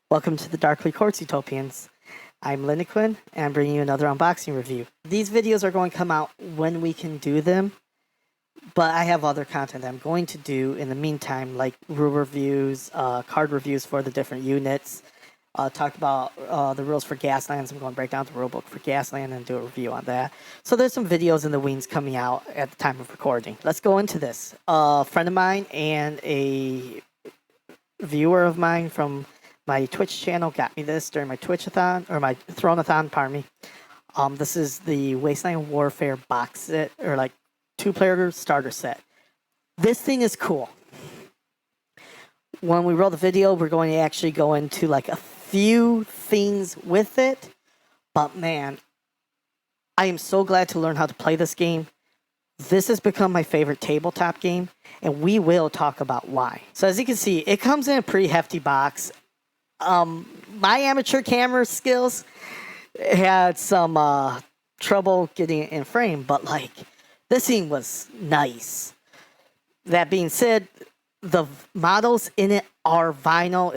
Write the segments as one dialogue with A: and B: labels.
A: Welcome to the Darkly Courts Utopians. I'm Linnequin, and I'm bringing you another unboxing review. These videos are going to come out when we can do them, but I have other content I'm going to do in the meantime, like rule reviews, card reviews for the different units. Talked about the rules for Gaslands. I'm going to break down the rulebook for Gasland and do a review on that. So there's some videos in the wings coming out at the time of recording. Let's go into this. A friend of mine and a viewer of mine from my Twitch channel got me this during my Twitch-a-thon, or my Throne-a-thon, pardon me. This is the Wastland Warfare box set, or like 2-player starter set. This thing is cool. When we roll the video, we're going to actually go into like a few things with it. But man, I am so glad to learn how to play this game. This has become my favorite tabletop game, and we will talk about why. So as you can see, it comes in a pretty hefty box. My amateur camera skills had some trouble getting it in frame, but like this thing was nice. That being said, the models in it are vinyl.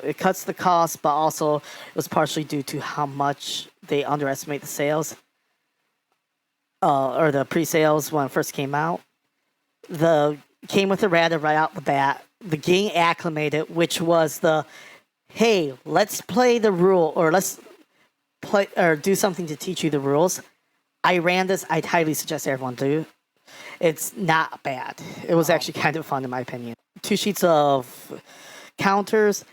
A: It cuts the cost, but also it was partially due to how much they underestimate the sales, or the pre-sales when it first came out. Came with errata right out the bat. The game acclimated, which was the hey, let's play the rule, or let's play or do something to teach you the rules. I ran this. I'd highly suggest everyone do. It's not bad. It was actually kind of fun in my opinion. 2 sheets of counters.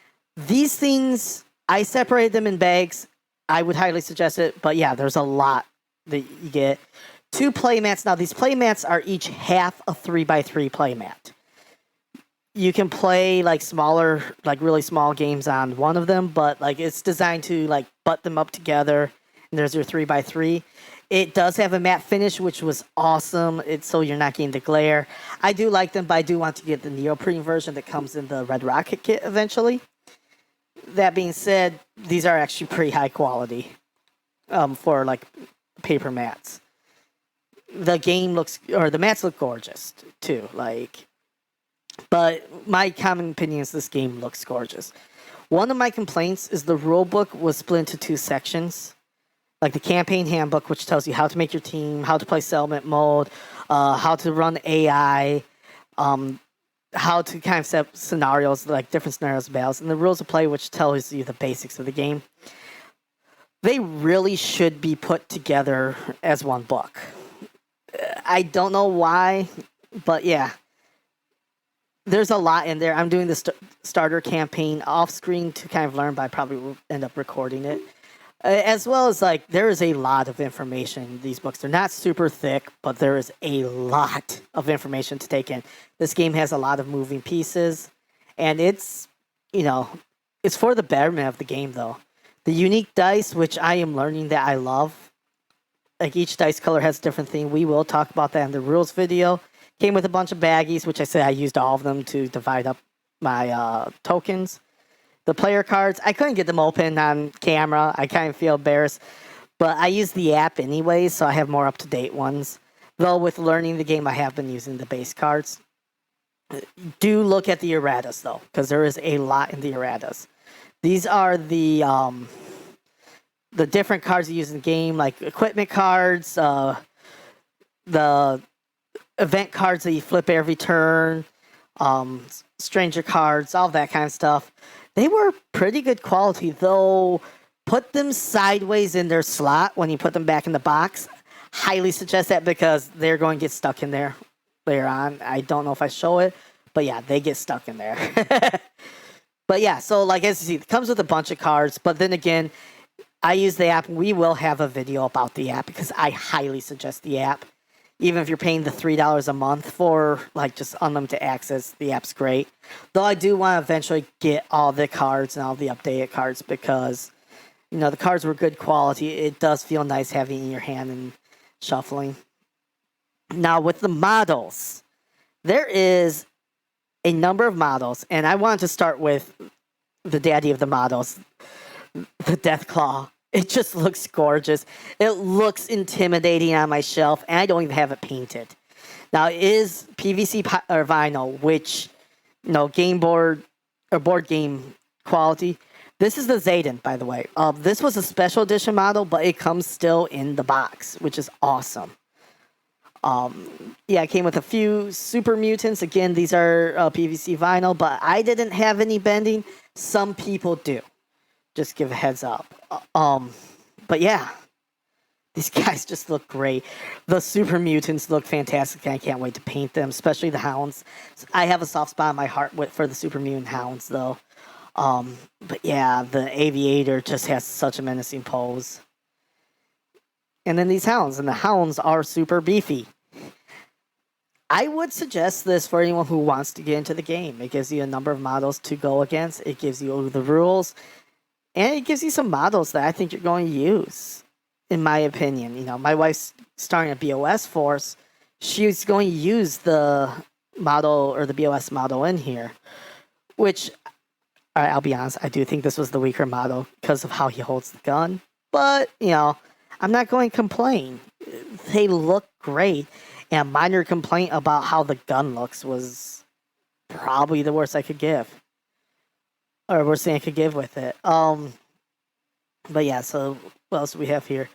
A: These things, I separated them in bags. I would highly suggest it, but yeah, there's a lot that you get. 2 playmats. Now these playmats are each half a 3x3 playmat. You can play like smaller, like really small games on one of them, but like it's designed to like butt them up together. And there's your 3x3. It does have a matte finish, which was awesome. It's so you're not getting the glare. I do like them, but I do want to get the neoprene version that comes in the Red Rocket kit eventually. That being said, these are actually pretty high quality for like paper mats. The mats look gorgeous too. But my common opinion is this game looks gorgeous. One of my complaints is the rulebook was split into 2 sections. Like the campaign handbook, which tells you how to make your team, how to play settlement mode, how to run AI, how to kind of set up scenarios, like different scenarios of battles, and the rules of play, which tells you the basics of the game. They really should be put together as one book. I don't know why, but yeah. There's a lot in there. I'm doing the starter campaign off screen to kind of learn, but I probably will end up recording it. As well as, like, there is a lot of information in these books. They're not super thick, but there is a lot of information to take in. This game has a lot of moving pieces, and it's for the betterment of the game, though. The unique dice, which I am learning that I love, like each dice color has a different theme. We will talk about that in the rules video. Came with a bunch of baggies, which I said I used all of them to divide up my tokens. The player cards, I couldn't get them open on camera. I kind of feel embarrassed. But I use the app anyways, so I have more up-to-date ones. Though with learning the game, I have been using the base cards. Do look at the erratas, though, because there is a lot in the erratas. These are the different cards you use in the game, like equipment cards, the event cards that you flip every turn, stranger cards, all that kind of stuff. They were pretty good quality, though. Put them sideways in their slot when you put them back in the box. Highly suggest that because they're going to get stuck in there later on. I don't know if I show it, but yeah, they get stuck in there. But yeah, so like as you see, it comes with a bunch of cards, but then again, I use the app. We will have a video about the app because I highly suggest the app. Even if you're paying the $3 a month for like just unlimited access, the app's great. Though I do want to eventually get all the cards and all the updated cards because, the cards were good quality. It does feel nice having it in your hand and shuffling. Now with the models, there is a number of models, and I wanted to start with the daddy of the models, the Deathclaw. It just looks gorgeous. It looks intimidating on my shelf, and I don't even have it painted. Now, it is PVC or vinyl, which, game board or board game quality. This is the Zayden, by the way. This was a special edition model, but it comes still in the box, which is awesome. Yeah, it came with a few super mutants. Again, these are PVC vinyl, but I didn't have any bending. Some people do. Just give a heads up. But yeah, these guys just look great. The super mutants look fantastic. I can't wait to paint them, especially the hounds. I have a soft spot in my heart for the super mutant hounds, though. But yeah, the aviator just has such a menacing pose. And then these hounds, and the hounds are super beefy. I would suggest this for anyone who wants to get into the game. It gives you a number of models to go against. It gives you the rules. And it gives you some models that I think you're going to use, in my opinion. You know, my wife's starting a BOS force. She's going to use the model or the BOS model in here, which, all right, I'll be honest, I do think this was the weaker model because of how he holds the gun. But, you know, I'm not going to complain. They look great. And a minor complaint about how the gun looks was probably the worst I could give. Or worst thing I could give with it. But yeah, so what else do we have here?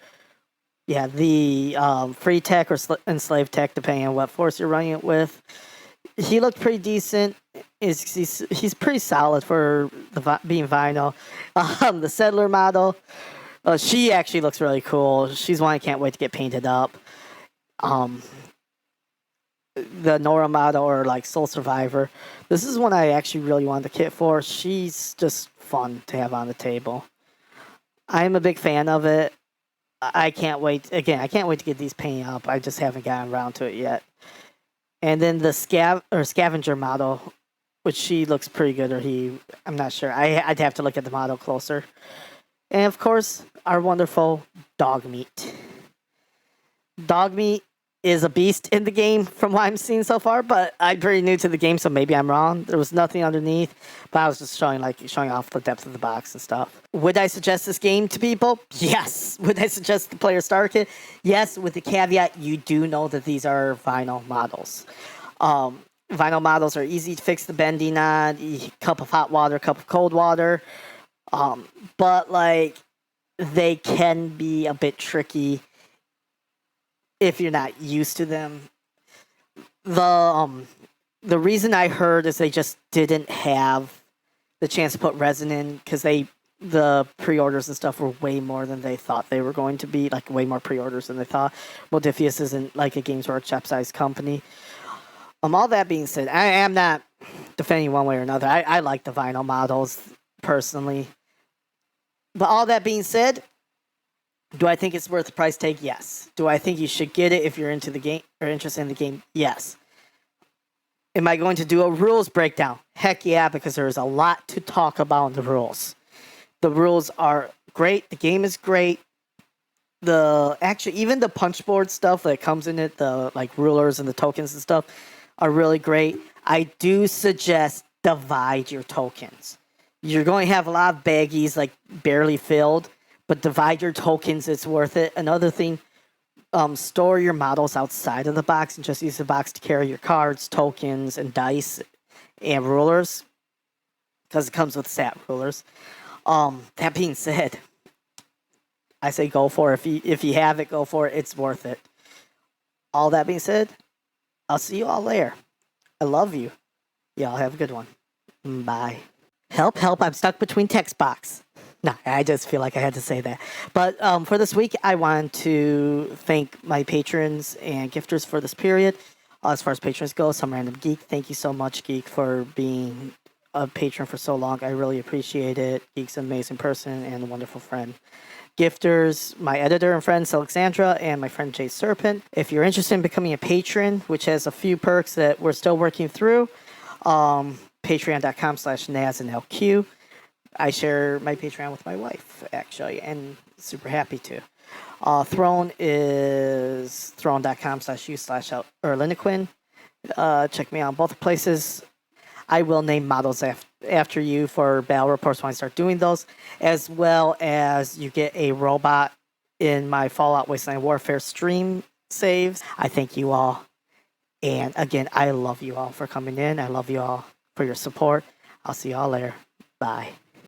A: Yeah, the free tech or enslaved tech, depending on what force you're running it with. He looked pretty decent. He's pretty solid for being vinyl. The settler model, she actually looks really cool. She's one I can't wait to get painted up. The Nora model, or like Soul Survivor. This is one I actually really wanted the kit for. She's just fun to have on the table. I'm a big fan of it. I can't wait. Again, I can't wait to get these painted up. I just haven't gotten around to it yet. And then the scavenger model, which she looks pretty good, or I'm not sure. I'd have to look at the model closer. And of course, our wonderful dog meat. Dog meat is a beast in the game from what I'm seeing so far, but I'm pretty new to the game, so maybe I'm wrong. There was nothing underneath, but I was just showing off the depth of the box and stuff. Would I suggest this game to people? Yes. Would I suggest the player starter kit? Yes, with the caveat you do know that these are vinyl models. Vinyl models are easy to fix the bending on. A cup of hot water, cup of cold water. But like they can be a bit tricky if you're not used to them. The reason I heard is they just didn't have the chance to put resin in because the pre-orders and stuff were way more than they thought they were going to be, like way more pre-orders than they thought. Modifius isn't like a Games Workshop sized company. All that being said, I am not defending one way or another. I like the vinyl models personally. But all that being said, do I think it's worth the price tag? Yes. Do I think you should get it if you're into the game or interested in the game? Yes. Am I going to do a rules breakdown? Heck yeah, because there's a lot to talk about in the rules. The rules are great. The game is great. Even the punch board stuff that comes in it, the like rulers and the tokens and stuff are really great. I do suggest divide your tokens. You're going to have a lot of baggies like barely filled, but divide your tokens, it's worth it. Another thing, store your models outside of the box and just use the box to carry your cards, tokens, and dice and rulers, because it comes with stat rulers. That being said, I say go for it. If you have it, go for it. It's worth it. All that being said, I'll see you all later. I love you. Y'all have a good one. Bye. Help, I'm stuck between text box. No, I just feel like I had to say that. But for this week, I want to thank my patrons and gifters for this period. As far as patrons go, Some Random Geek, thank you so much, Geek, for being a patron for so long. I really appreciate it. Geek's an amazing person and a wonderful friend. Gifters, my editor and friend, Silaxandra, and my friend, Jade Serpent. If you're interested in becoming a patron, which has a few perks that we're still working through, patreon.com/NazandLQ. I share my Patreon with my wife, actually, and super happy to. Throne is throne.com/u/Erliniquin. Check me out on both places. I will name models after you for battle reports when I start doing those, as well as you get a robot in my Fallout Wasteland Warfare stream saves. I thank you all. And again, I love you all for coming in. I love you all for your support. I'll see you all later. Bye.